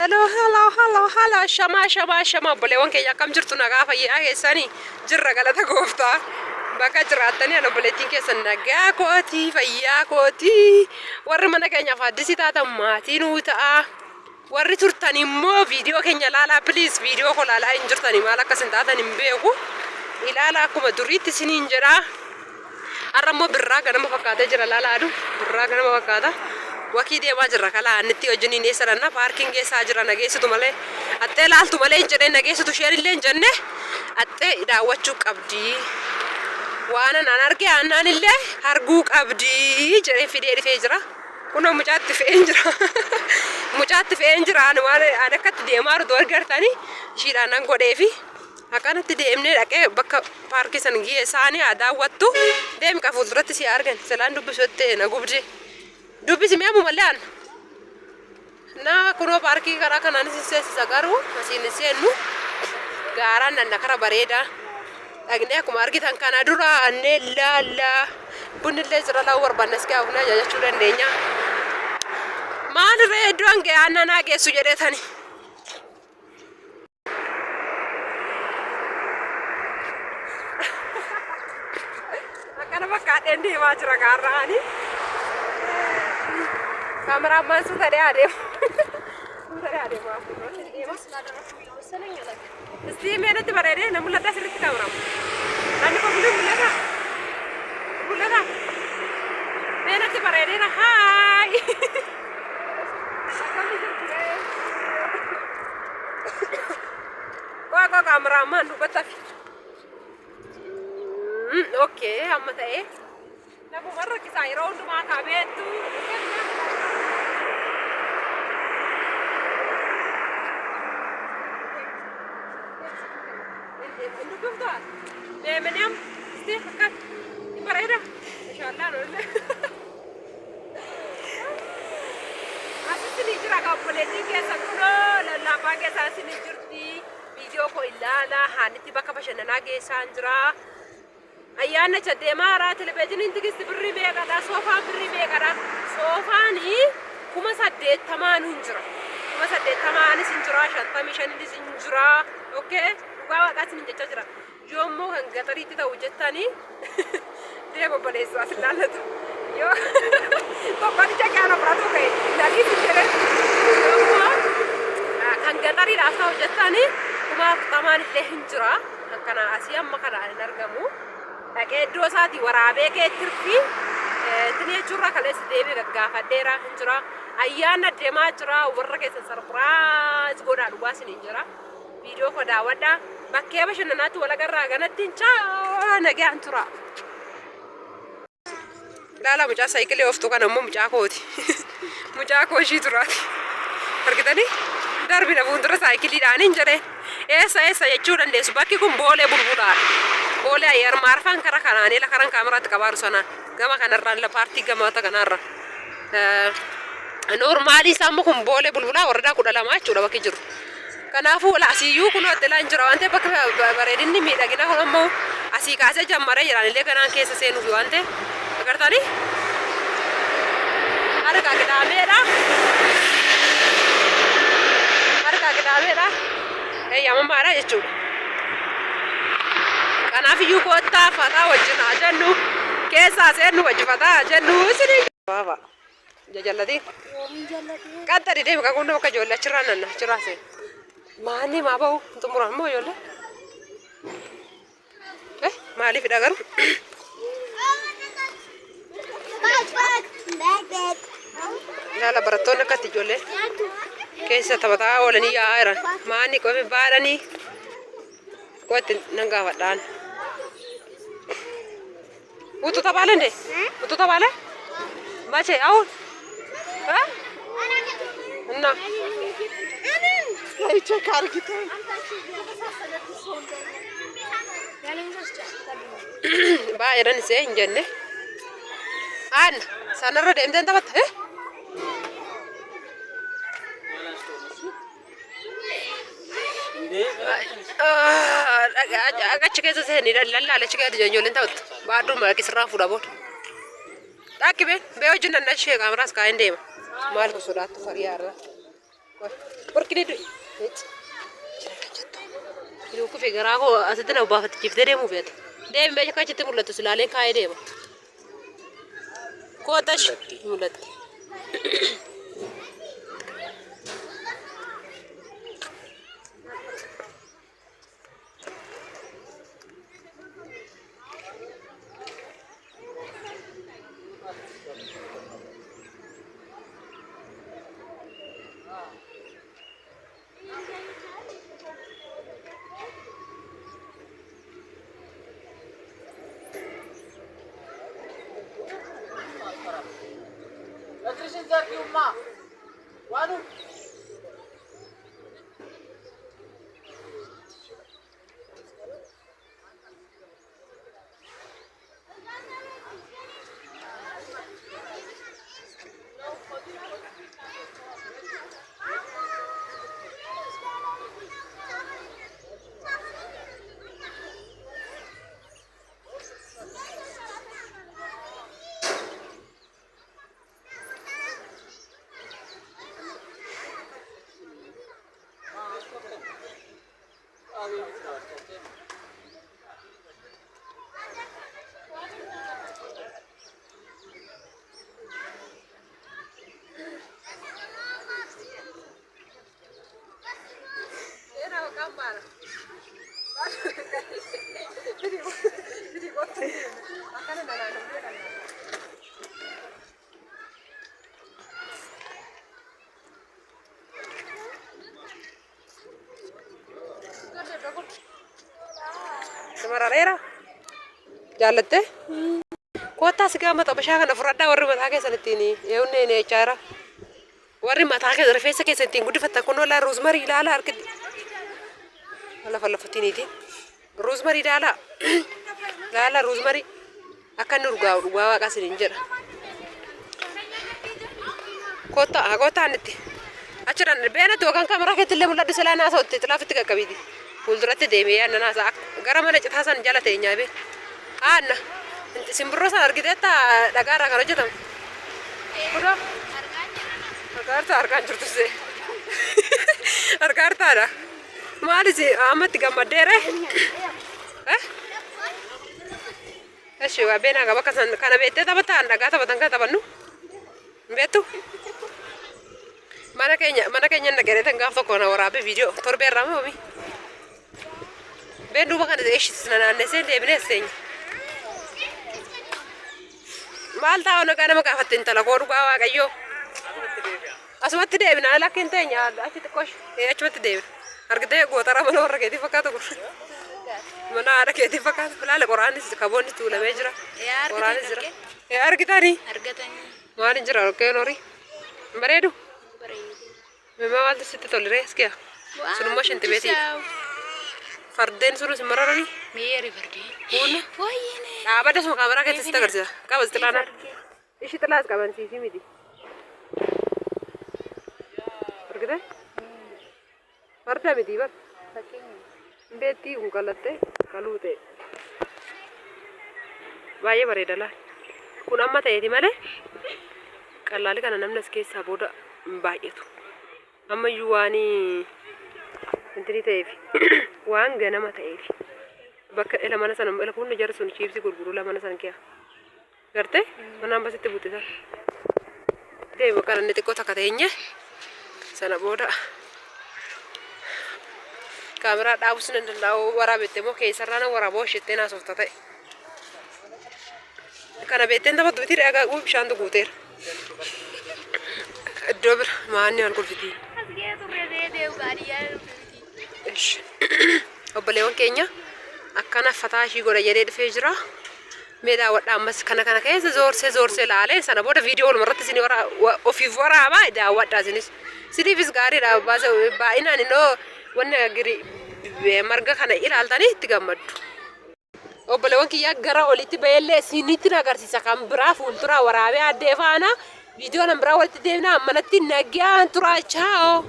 Hello. Shama. Boleewwan keenya akkam jirtu nagaa fayyaa keessanii jirra galata gooftaa. Bakka jiraatanii ana obboleettiin keessan nagaa kootii fayyaa kootii. Warri mana keenyaaf addisii taatan maatii nuu ta'a. Warri turtan immoo viidiyoo keenya ilaalaa please. Viidiyoo koo ilaalaa hin jirtanii maal akkasin taatan hin beeku. Ilaala akkuma duriitti isiniin jedhaa. Har'a immoo birraa ganama fakkaatee jira laalaadhu. Birraa ganama fakkaata. Wakii deemaa jirra kalaa annitti wajjiniin eessa dhanna paarkiin keessaa jira nageessitu malee axxee laaltu malee hin jedhee nageessitu isheen illee hin jenne axxee daawwachuu qabdi waan an arge annaan illee arguu qabdi jedhee fidee dhufee jira kunoo mucaatti fe'een jira mucaatti fe'een jira waan akkatti deemaa jiru argartanii ishiidhaan nan godheefi akkanatti deemnee dhaqee bakka paarkii san geessaanii daawwattu deemi ka fuulduratti si argan silaan dubbisutti na gubdi. Dubbisi mi'a mumallaan na kunoo paarkii karaa kanaan seensa garuu asiin seennu gaaraan nanna kara bareeda dhagnee akkuma argitan kana dura annee laalla bunillee jira laa'u barbaannes gaafna jechuu dandeenya maalirree iddoon ga'aanna naa geessu jedheetani akkana fakkaadheen deemaa jira gaarraani. Kameraman sudah ada. Sudah ada Mesti mana tu berada? Namun lepas sedikit kamera. Nanti kau belum lihat? Belum lihat? Mana tu berada? Hai. Kau kameraman tu betul. Okay, amat eh. Namun marah kisah round tu mata betu. Menam, sih kan, ibaratnya, insyaallah loh. Asal sini jura kau politik ya sakuro, lapa ke sana sini jurti, video ko ilala, hani tiba kapasnya nage sanjra. Ayana cede mara televisi ini tinggi beri begada, sofa beri begada, sofa ni kuma sadde taman unjra, kuma sadde taman sinjra, shantam mishan ini sinjra, oke, gua kasih ninja cajra. Jomo kan gatari tita ujettani dia boleh suatu lalu tu yo kok kan cakap anak peratu kayak lagi fikirnya jomo kan gatari rasa ujettani cuma taman lehinjra karena Asia makanan energamu kayak dua saat warabe kayak terpi dunia curah kalau sedih gak dera hinjra ayana dema curah warga kayak surprise goda dua sini hinjra video ko daawwadha bakkee bashannanaatti wal agarraa ganatti caa nagee antura laala mucaa saayikilii ooftu kana immoo mucaa kooti mucaa koo ishii turaati argitanii darbina fuuldura saayikiliidhaan hin jedhee eessa jechuu dandeessu bakki kun boolee bulbulaadha boolee ayyaar maarfaan kara kanaanii la karan kaameraatti qabaaru sanaan gama kanarraan la paartii gamaata kanarra normaalii isaa immoo kun boolee bulbulaa wardaa 12 jechuudha bakki jiru. Kanaafuu wala asiyuu kun hoteela hin jira waan ta'eef bakka bareedinni miidhagina kun ammoo asii kaasee jammaree jiran illee kanaan keessa seenuuf waan ta'eef agartanii harka gidaameedha eeyyamamaadha jechuudha. Kanaafiyyuu koottaa fataa wajjin haa jennu keessaa seennu wajji fataa haa jennu isinii baaba jajallatii qaxxari deemi kan kun bakka ijoollee achirraan nanna achirraa seenu. Mani ma bau untuk murah mau jolle? Mali fida garu? Jala baraton nak ti jolle? Kaisa tabata awalani ya airan. Mani kau barani? Kau nangga wadan. Butuh tabalan deh? Butuh tabalan? Baca awal? Hah? Nah. Saya cakar kita. Bayaran saya injen deh. An, sana ada emden tabat, agak ceknya saya ni lalla ceknya di janjolin tabat. Baru malah kisrah fuda bot. Tak kibe, beo junan nasi kamera sekarang deh. Mal sudah tu variar. Porkini du. Kini ku figara ko asite na ba fati jifte demu bet. Dem be ka chite mulatu sulale kai dema. Ko tash mulat. Semararera. Jaalatte? Kota sigaa mata bashaa kana fudhadhaa warri mataa keessanitti eewunne ne chaara. Warri mataa keessa rifeensa keessatti guddifatta kunoo la rosemary ilaala harkatti. Lafa lafatiniiti. Rosemary ilaala. Ilaala rosemary akka inni dhugaa waaqa siniin jedha. Kota anitti. Achiran beena tookan kameraa keetti illee mul'adhu silaa naasa otti tilaafitti qaqqabiti. Fuulduratti deemee yaadna naasa gara mana citaa san jala teenyaa bee. Aanna simbirroo san argiteetta dhagaarraa kan hojjetamu. Kudhaa. Argaan jirtu see. Argaartaadha. Maalis ammatti gammaddeere? Eshi waa beenaa qaba kana beektee taphataan dhagaa taphatan kan taphannu. Beektu? Mana keenya nagareetan gaaf tokko na waraabee viidiyoo torbee irraa moomi. Been duuba kana eeshisiisna naannessee deebinee seenya. Maal taa'u nagaa nama gaafatte intala koo dhugaa waaqayyoo. Asumatti deebina lakkiin teenya achitti qosh achumatti deebina. Argitee gootara mana warra keetii fakkaatu kun. Mana haadha keetii fakkaatu. Ilaala qoraanis kaboonni tuulamee jira. Qoraanis jira. Argitanii? Argatanii. Maalin jira rokkeen horii? Bareedu? Mema maaltu sitti tole reeskiya? Sunummaa shanti beetii. Fardeen sunus hin mararanii? Meeri fardeen. Kuuna? Fooyyine. Dhaabadda suma kaameraa keessatti sitti agarsiisa. Qabas xilaana. Ishi xilaas qabansiisii miti. Argitee? Farda miti bar. Beettii kun qallattee qaluu ta'e. Baay'ee bareeda laal. Kun amma ta'eeti malee qallaali kana namni as keessaa booda hin baay'atu. Ammayyuu waan intini ta'eef waan ganama ta'eef bakka ila mana sana ila kun jarri sun chiipsii gurguru la mana sana kiyaa. Gartee mana ambasitti buutisan. Deemu kana inni xiqqoo takka teenye sana booda kaameraa dhaabus nan danda'u waraabette moo keessarraa nan waraaboo isheettee naasofta ta'e. Kana beekteen taphattu biti dhagaa bishaantu guuteera. Iddoo bira maanni wal gurgurtii. Obboleewwan keenya akkana fataashii godha jedhee dhufee jira. Mee daawwadha ammas kana keessa zoorsee laalee sana booda viidiyoo walumarratti isin ofiif waraabaa daawwadhaa isinis. Siniifis gaariidha baay'inaan innoo wanna giri marga kana ilaaltanii itti gammaddu. Obboleewwan kiyyaa gara olitti bayeellee isinitti agarsiisa kan biraa fuulduraa waraabee addee faana viidiyoo nan biraa walitti deemna ammanatti nagaan turaa chaao.